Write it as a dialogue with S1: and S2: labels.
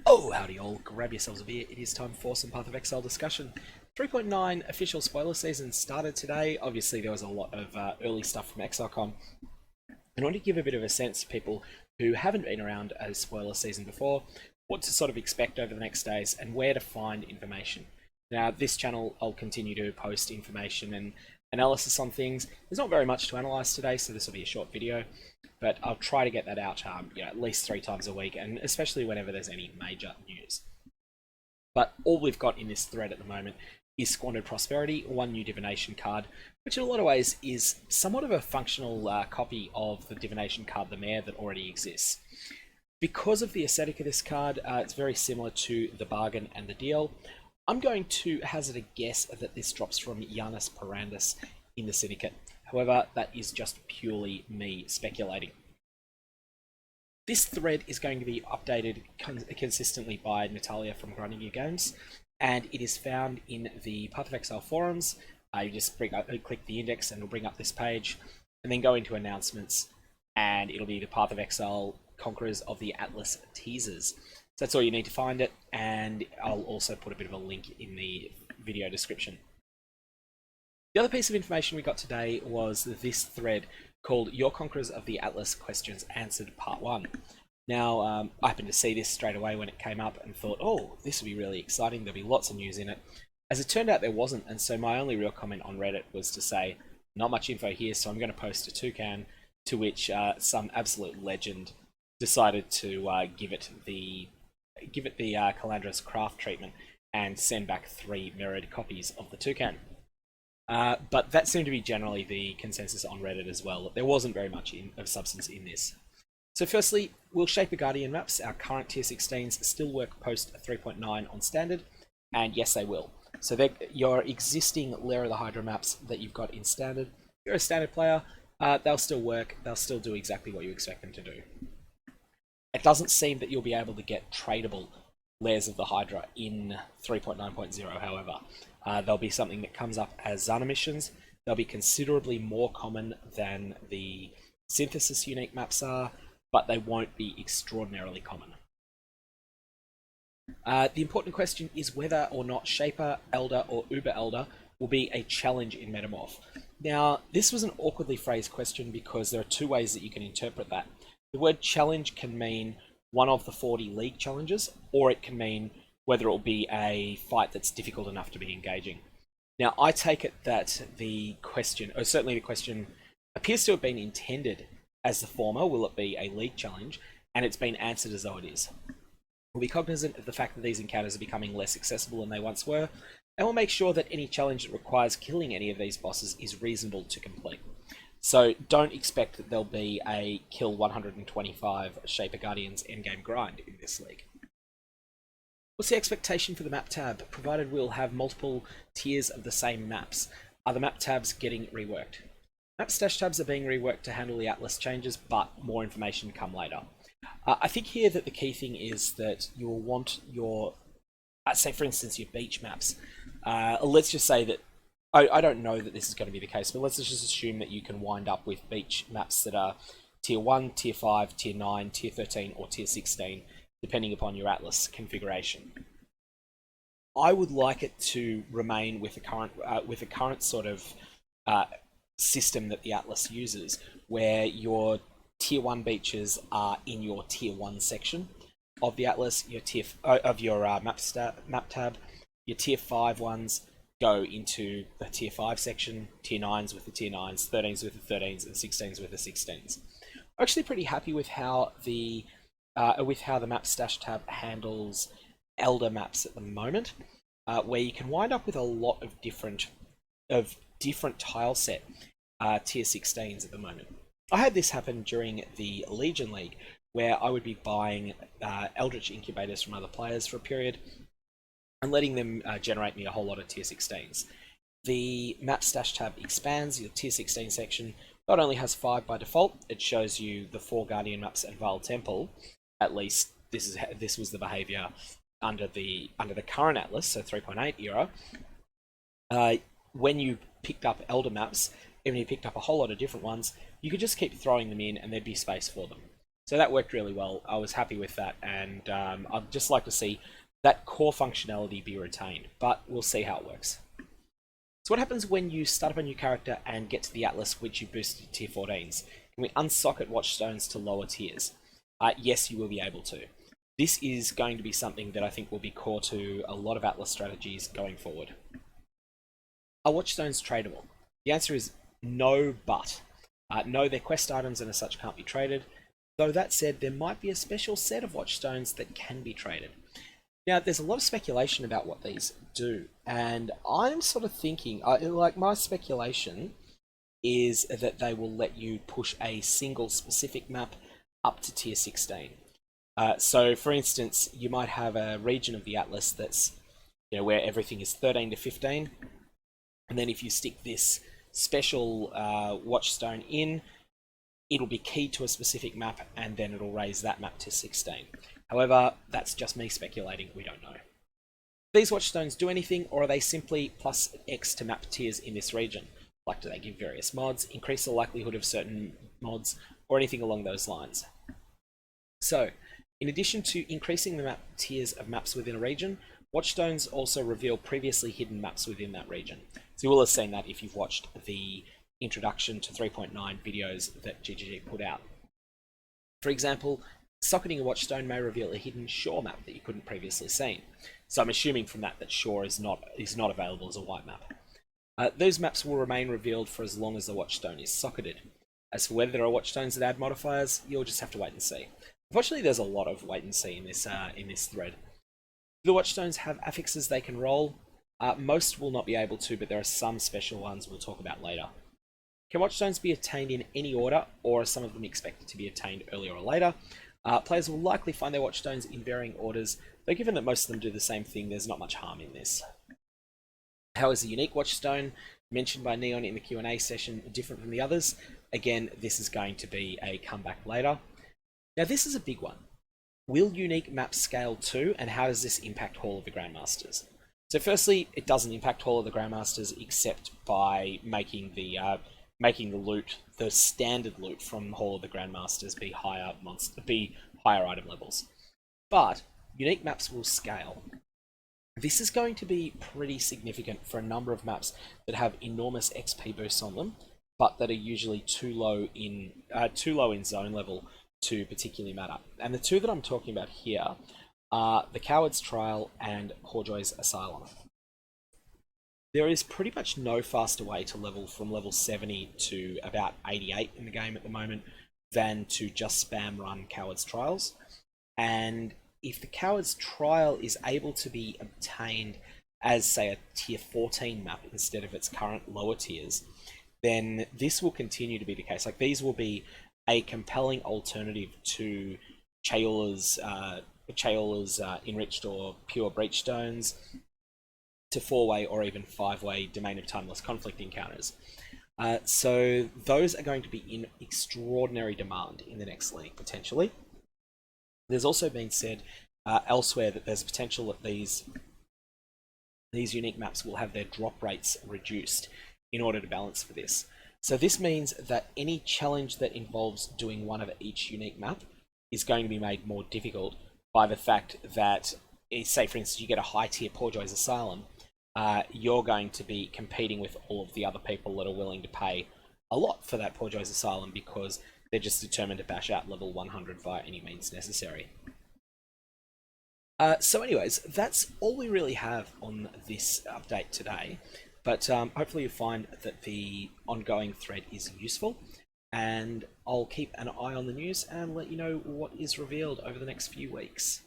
S1: Oh, howdy all, grab yourselves a beer, it is time for some Path of Exile discussion. 3.9 official spoiler season started today. Obviously there was a lot of early stuff from ExileCon. I want to give a bit of a sense to people who haven't been around a spoiler season before, what to sort of expect over the next days, and where to find information. Now, this channel, I'll continue to post information and analysis on things. There's not very much to analyse today, so this will be a short video, but I'll try to get that out at least 3 times a week, and especially whenever there's any major news. But all we've got in this thread at the moment is Squandered Prosperity, one new divination card, which in a lot of ways is somewhat of a functional copy of the divination card, the Mayor, that already exists. Because of the aesthetic of this card, it's very similar to the Bargain and the Deal. I'm going to hazard a guess that this drops from Janus Parandus in the Syndicate. However, that is just purely me speculating. This thread is going to be updated consistently by Natalia from Grinding New Games, and it is found in the Path of Exile forums. You just click the index and it'll bring up this page, and then go into announcements, and it'll be the Path of Exile Conquerors of the Atlas teasers. So that's all you need to find it, and I'll also put a bit of a link in the video description. The other piece of information we got today was this thread called Your Conquerors of the Atlas Questions Answered Part 1. Now, I happened to see this straight away when it came up and thought, oh, this will be really exciting, there'll be lots of news in it. As it turned out, there wasn't, and so my only real comment on Reddit was to say, not much info here, so I'm going to post a toucan, to which some absolute legend decided to give it the Calandra's craft treatment and send back 3 mirrored copies of the toucan. But that seemed to be generally the consensus on Reddit as well. There wasn't very much of substance in this. So firstly, will Shaper Guardian maps, our current tier 16s, still work post 3.9 on standard? And yes, they will. So your existing Lair of the Hydra maps that you've got in standard, if you're a standard player, they'll still work, they'll still do exactly what you expect them to do. It doesn't seem that you'll be able to get tradable Lairs of the Hydra in 3.9.0, however. There'll be something that comes up as Zana missions. They'll be considerably more common than the Synthesis unique maps are, but they won't be extraordinarily common. The important question is whether or not Shaper, Elder, or Uber Elder will be a challenge in Metamorph. Now, this was an awkwardly phrased question because there are 2 ways that you can interpret that. The word challenge can mean one of the 40 league challenges, or it can mean whether it will be a fight that's difficult enough to be engaging. Now, I take it that the question, or certainly the question, appears to have been intended as the former, will it be a league challenge, and it's been answered as though it is. We'll be cognizant of the fact that these encounters are becoming less accessible than they once were, and we'll make sure that any challenge that requires killing any of these bosses is reasonable to complete. So don't expect that there'll be a kill 125 Shaper Guardians endgame grind in this league. What's the expectation for the map tab, provided we'll have multiple tiers of the same maps? Are the map tabs getting reworked? Map stash tabs are being reworked to handle the Atlas changes, but more information to come later. I think here that the key thing is that you will want your, say for instance, your beach maps. Let's just say that, I don't know that this is going to be the case, but let's just assume that you can wind up with beach maps that are tier 1, tier 5, tier 9, tier 13, or tier 16, depending upon your Atlas configuration. I would like it to remain with the current sort of system that the Atlas uses, where your tier 1 beaches are in your tier 1 section of the Atlas, your map tab. Your tier 5 ones go into the tier 5 section, tier 9s with the tier 9s, 13s with the 13s, and 16s with the 16s. I'm actually pretty happy with how the map stash tab handles Elder maps at the moment, where you can wind up with a lot of different tile set tier 16s at the moment. I had this happen during the Legion League, where I would be buying Eldritch Incubators from other players for a period and letting them generate me a whole lot of tier 16s. The map stash tab expands. Your tier 16 section not only has 5 by default, it shows you the 4 Guardian maps and Vile Temple. At least this was the behavior under the current Atlas, so 3.8 era. When you picked up Elder maps, even if you picked up a whole lot of different ones, you could just keep throwing them in and there'd be space for them. So that worked really well. I was happy with that, and I'd just like to see that core functionality be retained, but we'll see how it works. So what happens when you start up a new character and get to the Atlas, which you boosted to tier 14s? Can we unsocket Watchstones to lower tiers? Yes, you will be able to. This is going to be something that I think will be core to a lot of Atlas strategies going forward. Are Watchstones tradable? The answer is no, but. No, they're quest items and as such can't be traded. Though that said, there might be a special set of Watchstones that can be traded. Now, there's a lot of speculation about what these do, and I'm sort of thinking, like my speculation is that they will let you push a single specific map up to tier 16. So, for instance, you might have a region of the Atlas that's, where everything is 13 to 15, and then if you stick this special Watchstone in, it'll be keyed to a specific map, and then it'll raise that map to 16. However, that's just me speculating, we don't know. These Watchstones do anything, or are they simply plus X to map tiers in this region? Like, do they give various mods, increase the likelihood of certain mods, or anything along those lines? So, in addition to increasing the map tiers of maps within a region, Watchstones also reveal previously hidden maps within that region. So you will have seen that if you've watched the introduction to 3.9 videos that GGG put out. For example, socketing a Watchstone may reveal a hidden shore map that you couldn't previously seen. So I'm assuming from that shore is not available as a white map. Those maps will remain revealed for as long as the Watchstone is socketed. As for whether there are Watchstones that add modifiers, you'll just have to wait and see. Unfortunately, there's a lot of wait and see in this thread. Do the Watchstones have affixes they can roll? Most will not be able to, but there are some special ones we'll talk about later. Can Watchstones be attained in any order, or are some of them expected to be attained earlier or later? Players will likely find their Watchstones in varying orders, though given that most of them do the same thing, there's not much harm in this. How is the unique Watchstone mentioned by Neon in the Q&A session different from the others? Again, this is going to be a comeback later. Now this is a big one. Will unique maps scale too, and how does this impact Hall of the Grandmasters? So firstly, it doesn't impact Hall of the Grandmasters except by making the loot, the standard loot from Hall of the Grandmasters, be higher item levels. But unique maps will scale. This is going to be pretty significant for a number of maps that have enormous XP boosts on them, but that are usually too low in zone level to particularly matter. And the two that I'm talking about here are the Coward's Trial and Corjoy's Asylum. There is pretty much no faster way to level from level 70 to about 88 in the game at the moment than to just spam run Coward's Trials. And if the Coward's Trial is able to be obtained as, say, a tier 14 map instead of its current lower tiers, then this will continue to be the case. Like, these will be a compelling alternative to Chaola's enriched or pure breachstones, to 4-way or even 5-way Domain of Timeless Conflict encounters. So those are going to be in extraordinary demand in the next league, potentially. There's also been said elsewhere that there's potential that these unique maps will have their drop rates reduced in order to balance for this. So this means that any challenge that involves doing one of each unique map is going to be made more difficult by the fact that, say for instance, you get a high tier Corjoy's Asylum, you're going to be competing with all of the other people that are willing to pay a lot for that Corjoy's Asylum because they're just determined to bash out level 100 via any means necessary. So anyways, that's all we really have on this update today. But hopefully you find that the ongoing thread is useful, and I'll keep an eye on the news and let you know what is revealed over the next few weeks.